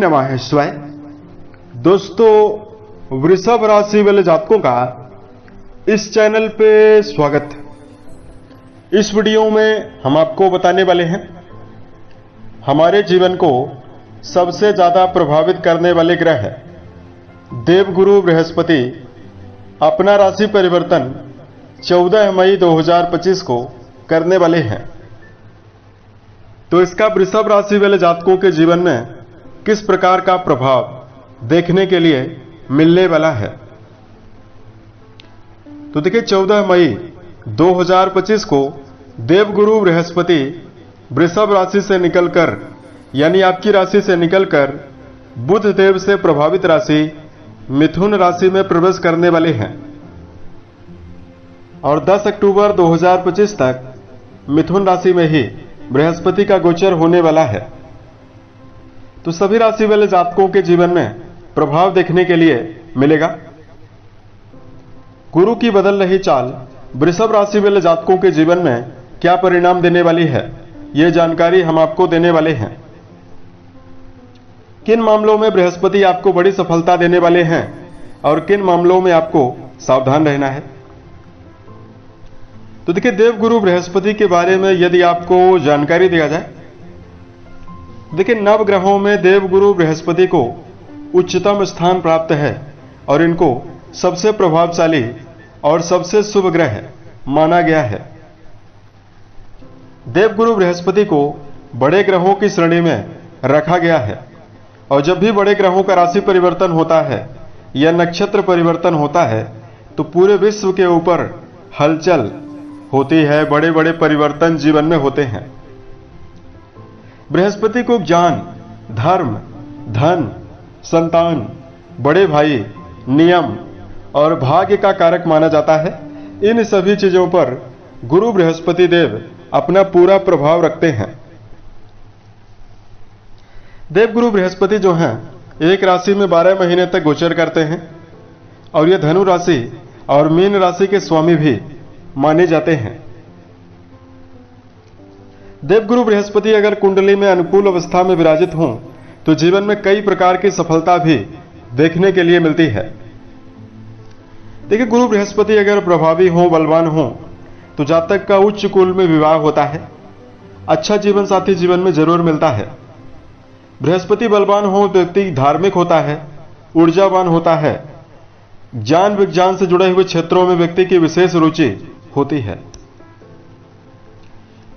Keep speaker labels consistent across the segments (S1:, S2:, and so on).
S1: नमः शिवाय। दोस्तों, वृषभ राशि वाले जातकों का इस चैनल पे स्वागत है। इस वीडियो में हम आपको बताने वाले हैं हमारे जीवन को सबसे ज्यादा प्रभावित करने वाले ग्रह है देवगुरु बृहस्पति अपना राशि परिवर्तन 14 मई 2025 को करने वाले हैं। तो इसका वृषभ राशि वाले जातकों के जीवन में किस प्रकार का प्रभाव देखने के लिए मिलने वाला है। तो देखिए, 14 मई 2025 को देवगुरु बृहस्पति वृषभ राशि से निकलकर यानी आपकी राशि से निकलकर बुध देव से प्रभावित राशि मिथुन राशि में प्रवेश करने वाले हैं और 10 अक्टूबर 2025 तक मिथुन राशि में ही बृहस्पति का गोचर होने वाला है। तो सभी राशि वाले जातकों के जीवन में प्रभाव देखने के लिए मिलेगा। गुरु की बदल रही चाल वृषभ राशि वाले जातकों के जीवन में क्या परिणाम देने वाली है, यह जानकारी हम आपको देने वाले हैं। किन मामलों में बृहस्पति आपको बड़ी सफलता देने वाले हैं और किन मामलों में आपको सावधान रहना है। तो देखिए, देवगुरु बृहस्पति के बारे में यदि आपको जानकारी दिया जाए, देखिए नवग्रहों में देवगुरु बृहस्पति को उच्चतम स्थान प्राप्त है और इनको सबसे प्रभावशाली और सबसे शुभ ग्रह माना गया है। देवगुरु बृहस्पति को बड़े ग्रहों की श्रेणी में रखा गया है और जब भी बड़े ग्रहों का राशि परिवर्तन होता है या नक्षत्र परिवर्तन होता है तो पूरे विश्व के ऊपर हलचल होती है, बड़े बड़े परिवर्तन जीवन में होते हैं। बृहस्पति को ज्ञान, धर्म, धन, संतान, बड़े भाई, नियम और भाग्य का कारक माना जाता है। इन सभी चीजों पर गुरु बृहस्पति देव अपना पूरा प्रभाव रखते हैं। देवगुरु बृहस्पति जो हैं एक राशि में 12 महीने तक गोचर करते हैं और ये धनु राशि और मीन राशि के स्वामी भी माने जाते हैं। देवगुरु बृहस्पति अगर कुंडली में अनुकूल अवस्था में विराजित हों तो जीवन में कई प्रकार की सफलता भी देखने के लिए मिलती है। देखिए, गुरु बृहस्पति अगर प्रभावी हो, बलवान हो तो जातक का उच्च कुल में विवाह होता है, अच्छा जीवन साथी जीवन में जरूर मिलता है। बृहस्पति बलवान हो तो व्यक्ति धार्मिक होता है, ऊर्जावान होता है, ज्ञान विज्ञान से जुड़े हुए क्षेत्रों में व्यक्ति की विशेष रुचि होती है।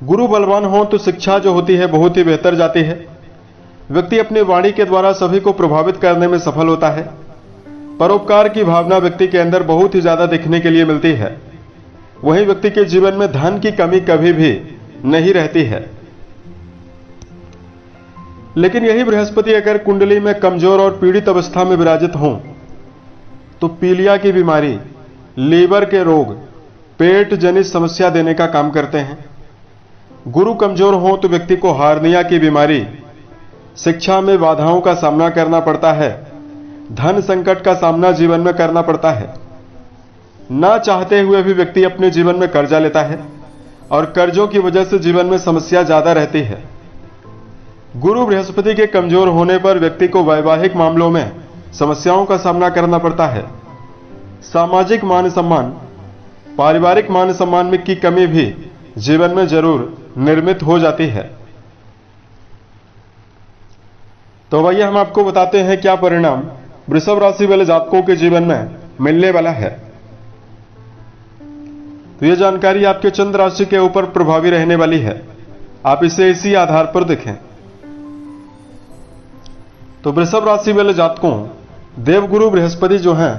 S1: गुरु बलवान हो तो शिक्षा जो होती है बहुत ही बेहतर जाती है। व्यक्ति अपनी वाणी के द्वारा सभी को प्रभावित करने में सफल होता है। परोपकार की भावना व्यक्ति के अंदर बहुत ही ज्यादा दिखने के लिए मिलती है। वहीं व्यक्ति के जीवन में धन की कमी कभी भी नहीं रहती है। लेकिन यही बृहस्पति अगर कुंडली में कमजोर और पीड़ित अवस्था में विराजित हों तो पीलिया की बीमारी, लीवर के रोग, पेट जनित समस्या देने का काम करते हैं। गुरु कमजोर हो तो व्यक्ति को हार्निया की बीमारी, शिक्षा में बाधाओं का सामना करना पड़ता है, धन संकट का सामना जीवन में करना पड़ता है। ना चाहते हुए भी व्यक्ति अपने जीवन में कर्जा लेता है और कर्जों की वजह से जीवन में समस्या ज्यादा रहती है। गुरु बृहस्पति के कमजोर होने पर व्यक्ति को वैवाहिक मामलों में समस्याओं का सामना करना पड़ता है। सामाजिक मान सम्मान, पारिवारिक मान सम्मान में की कमी भी जीवन में जरूर निर्मित हो जाती है। तो वही हम आपको बताते हैं क्या परिणाम वृषभ राशि वाले जातकों के जीवन में मिलने वाला है। तो यह जानकारी आपके चंद्र राशि के ऊपर प्रभावी रहने वाली है। आप इसे इसी आधार पर देखें। तो वृषभ राशि वाले जातकों, देवगुरु बृहस्पति जो हैं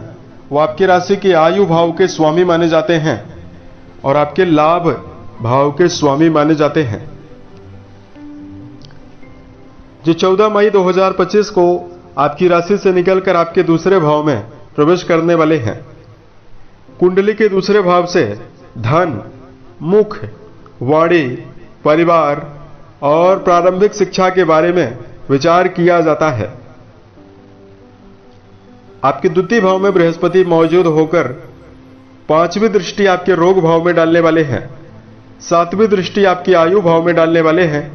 S1: वो आपकी राशि के आयु भाव के स्वामी माने जाते हैं और आपके लाभ भाव के स्वामी माने जाते हैं। जो 14 मई 2025 को आपकी राशि से निकलकर आपके दूसरे भाव में प्रवेश करने वाले हैं। कुंडली के दूसरे भाव से धन, मुख, वाणी, परिवार और प्रारंभिक शिक्षा के बारे में विचार किया जाता है। आपके द्वितीय भाव में बृहस्पति मौजूद होकर 5वीं दृष्टि आपके रोग भाव में डालने वाले हैं, 7वीं दृष्टि आपकी आयु भाव में डालने वाले हैं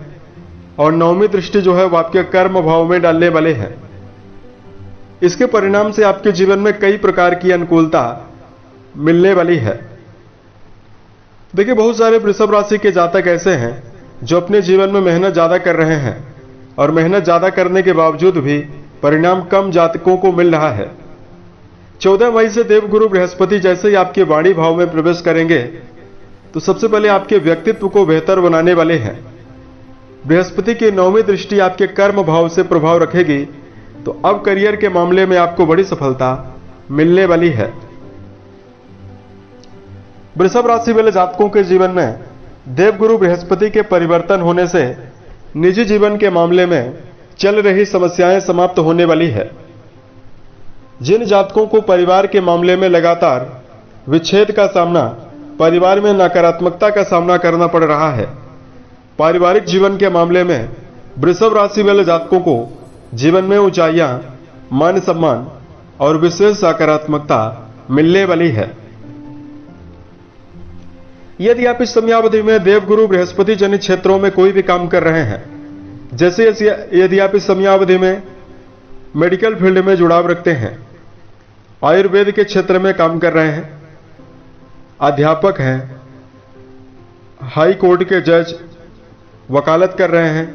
S1: और नौवीं दृष्टि जो है वो आपके कर्म भाव में डालने वाले हैं। इसके परिणाम से आपके जीवन में कई प्रकार की अनुकूलता मिलने वाली है। देखिए, बहुत सारे वृषभ राशि के जातक ऐसे हैं जो अपने जीवन में मेहनत ज्यादा कर रहे हैं और मेहनत ज्यादा करने के बावजूद भी परिणाम कम जातकों को मिल रहा है। 14 मई से देवगुरु बृहस्पति जैसे ही आपके वाणी भाव में प्रवेश करेंगे तो सबसे पहले आपके व्यक्तित्व को बेहतर बनाने वाले हैं। बृहस्पति की नौवीं दृष्टि आपके कर्म भाव से प्रभाव रखेगी, तो अब करियर के मामले में आपको बड़ी सफलता मिलने वाली है। वृषभ राशि वाले जातकों के जीवन में देवगुरु बृहस्पति के परिवर्तन होने से निजी जीवन के मामले में चल रही समस्याएं समाप्त होने वाली है। जिन जातकों को परिवार के मामले में लगातार विच्छेद का सामना, परिवार में नकारात्मकता का सामना करना पड़ रहा है, पारिवारिक जीवन के मामले में वृषभ राशि वाले जातकों को जीवन में ऊंचाइयां, मान सम्मान और विशेष सकारात्मकता मिलने वाली है। यदि आप इस समयावधि में देवगुरु बृहस्पति जनित क्षेत्रों में कोई भी काम कर रहे हैं, जैसे यदि आप इस समयावधि में मेडिकल फील्ड में जुड़ाव रखते हैं, आयुर्वेद के क्षेत्र में काम कर रहे हैं, अध्यापक हैं, हाई कोर्ट के जज, वकालत कर रहे हैं,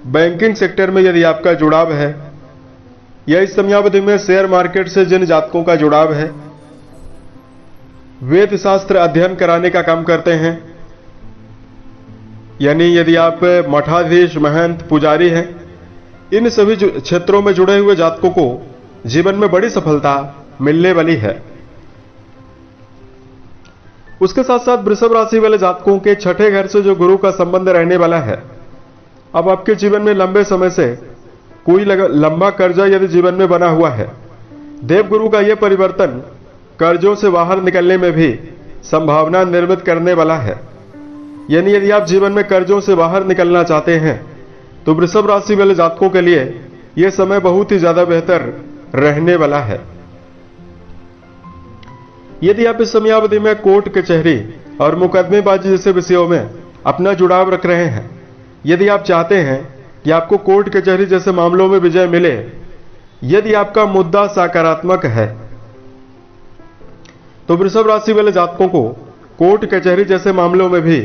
S1: बैंकिंग सेक्टर में यदि आपका जुड़ाव है, या इस समयावधि में शेयर मार्केट से जिन जातकों का जुड़ाव है, वेद शास्त्र अध्ययन कराने का काम करते हैं, यानी यदि आप मठाधीश, महंत, पुजारी हैं, इन सभी क्षेत्रों में जुड़े हुए जातकों को जीवन में बड़ी सफलता मिलने वाली है। उसके साथ साथ वृषभ राशि वाले जातकों के छठे घर से जो गुरु का संबंध रहने वाला है, अब आपके जीवन में लंबे समय से कोई लंबा कर्जा यदि जीवन में बना हुआ है, देवगुरु का यह परिवर्तन कर्जों से बाहर निकलने में भी संभावना निर्मित करने वाला है। यानी यदि आप जीवन में कर्जों से बाहर निकलना चाहते हैं तो वृषभ राशि वाले जातकों के लिए यह समय बहुत ही ज्यादा बेहतर रहने वाला है। यदि आप इस समयावधि में कोर्ट कचहरी और मुकदमेबाजी जैसे विषयों में अपना जुड़ाव रख रहे हैं, यदि आप चाहते हैं कि आपको कोर्ट कचहरी जैसे मामलों में विजय मिले, यदि आपका मुद्दा सकारात्मक है, तो वृषभ राशि वाले जातकों को कोर्ट कचहरी जैसे मामलों में भी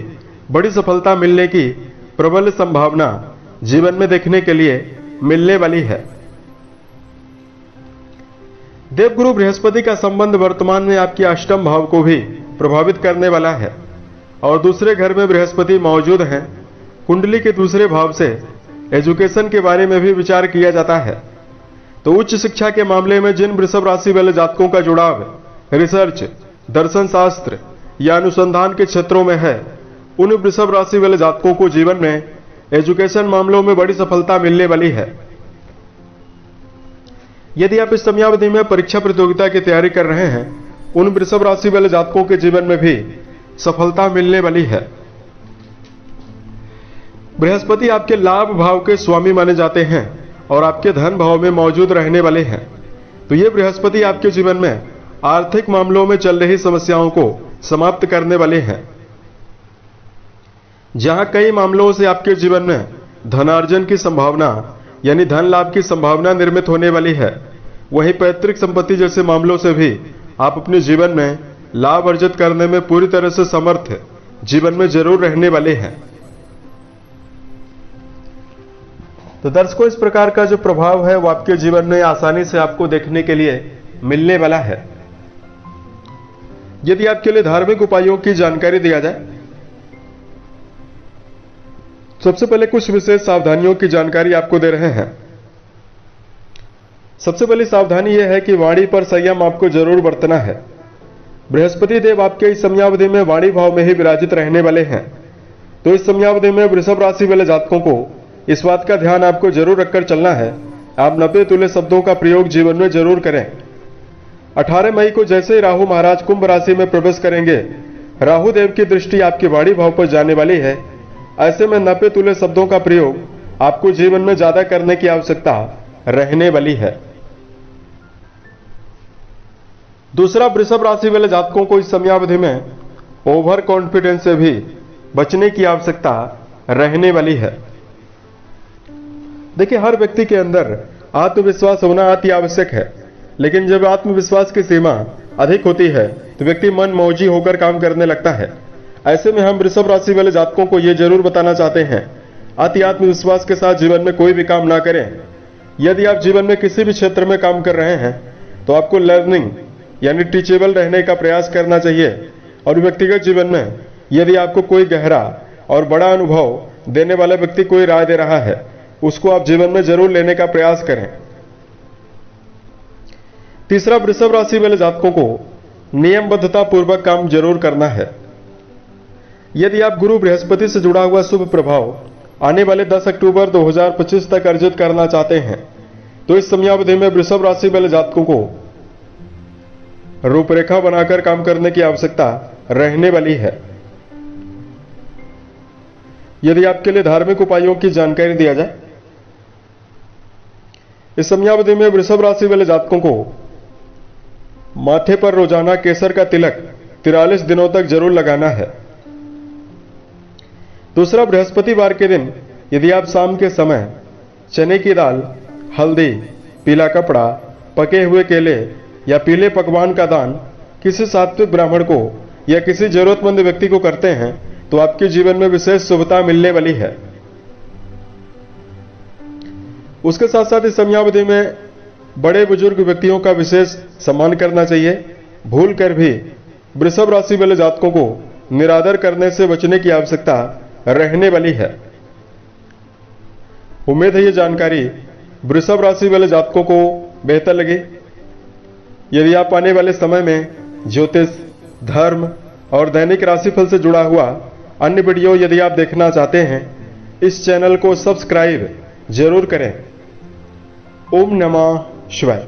S1: बड़ी सफलता मिलने की प्रबल संभावना जीवन में देखने के लिए मिलने वाली है। देवगुरु बृहस्पति का संबंध वर्तमान में आपके अष्टम भाव को भी प्रभावित करने वाला है और दूसरे घर में बृहस्पति मौजूद हैं। कुंडली के दूसरे भाव से एजुकेशन के बारे में भी विचार किया जाता है। तो उच्च शिक्षा के मामले में जिन वृषभ राशि वाले जातकों का जुड़ाव रिसर्च, दर्शन शास्त्र या अनुसंधान के क्षेत्रों में है, उन वृषभ राशि वाले जातकों को जीवन में एजुकेशन मामलों में बड़ी सफलता मिलने वाली है। यदि आप इस समयावधि में परीक्षा प्रतियोगिता की तैयारी कर रहे हैं, उन वृषभ राशि वाले जातकों के जीवन में भी सफलता मिलने वाली है। बृहस्पति आपके लाभ भाव के स्वामी माने जाते हैं और आपके धन भाव में मौजूद रहने वाले हैं। तो ये बृहस्पति आपके जीवन में आर्थिक मामलों में चल रही समस्याओं को समाप्त करने वाले हैं। जहां कई मामलों से आपके जीवन में धनार्जन की संभावना यानी धन लाभ की संभावना निर्मित होने वाली है, वहीं पैतृक संपत्ति जैसे मामलों से भी आप अपने जीवन में लाभ अर्जित करने में पूरी तरह से समर्थ जीवन में जरूर रहने वाले हैं। तो दर्शकों, इस प्रकार का जो प्रभाव है वो आपके जीवन में आसानी से आपको देखने के लिए मिलने वाला है। यदि आपके लिए धार्मिक उपायों की जानकारी दिया जाए, सबसे पहले कुछ विशेष सावधानियों की जानकारी आपको दे रहे हैं। सबसे पहली सावधानी यह है कि वाणी पर संयम आपको जरूर बरतना है। बृहस्पति देव आपके इस समयावधि में वाणी भाव में ही विराजित रहने वाले हैं। तो इस समयावधि में वृषभ राशि वाले जातकों को इस बात का ध्यान आपको जरूर रखकर चलना है, आप नपे तुले शब्दों का प्रयोग जीवन में जरूर करें। 18 मई को जैसे ही राहु महाराज कुंभ राशि में प्रवेश करेंगे, राहु देव की दृष्टि आपके वाणी भाव पर जाने वाली है। ऐसे में नपे तुले शब्दों का प्रयोग आपको जीवन में ज्यादा करने की आवश्यकता रहने वाली है। दूसरा, वृषभ राशि वाले जातकों को इस समयावधि में ओवर कॉन्फिडेंस से भी बचने की आवश्यकता रहने वाली है। देखिए, हर व्यक्ति के अंदर आत्मविश्वास होना अति आवश्यक है, लेकिन जब आत्मविश्वास की सीमा अधिक होती है तो व्यक्ति मन मौजी होकर काम करने लगता है। ऐसे में हम वृषभ राशि वाले जातकों को यह जरूर बताना चाहते हैं, अति आत्मविश्वास के साथ जीवन में कोई भी काम ना करें। यदि आप जीवन में किसी भी क्षेत्र में काम कर रहे हैं तो आपको लर्निंग यानी टीचेबल रहने का प्रयास करना चाहिए। और व्यक्तिगत जीवन में यदि आपको कोई गहरा और बड़ा अनुभव देने वाला व्यक्ति कोई राय दे रहा है, उसको आप जीवन में जरूर लेने का प्रयास करें। तीसरा, वृषभ राशि वाले जातकों को नियमबद्धता पूर्वक काम जरूर करना है। यदि आप गुरु बृहस्पति से जुड़ा हुआ शुभ प्रभाव आने वाले 10 अक्टूबर 2025 तक अर्जित करना चाहते हैं तो इस समयावधि में वृषभ राशि वाले जातकों को रूपरेखा बनाकर काम करने की आवश्यकता रहने वाली है। यदि आपके लिए धार्मिक उपायों की जानकारी दिया जाए, इस समयावधि में वृषभ राशि वाले जातकों को माथे पर रोजाना केसर का तिलक 43 दिनों तक जरूर लगाना है। दूसरा, बृहस्पतिवार के दिन यदि आप शाम के समय चने की दाल, हल्दी, पीला कपड़ा, पके हुए केले या पीले पकवान का दान किसी सात्विक ब्राह्मण को या किसी जरूरतमंद व्यक्ति को करते हैं तो आपके जीवन में विशेष शुभता मिलने वाली है। उसके साथ साथ इस समयावधि में बड़े बुजुर्ग व्यक्तियों का विशेष सम्मान करना चाहिए। भूल कर भी वृषभ राशि वाले जातकों को निरादर करने से बचने की आवश्यकता रहने वाली है। उम्मीद है ये जानकारी वृषभ राशि वाले जातकों को बेहतर लगी। यदि आप आने वाले समय में ज्योतिष, धर्म और दैनिक राशिफल से जुड़ा हुआ अन्य वीडियो यदि आप देखना चाहते हैं, इस चैनल को सब्सक्राइब जरूर करें। ओम नमः शिवाय।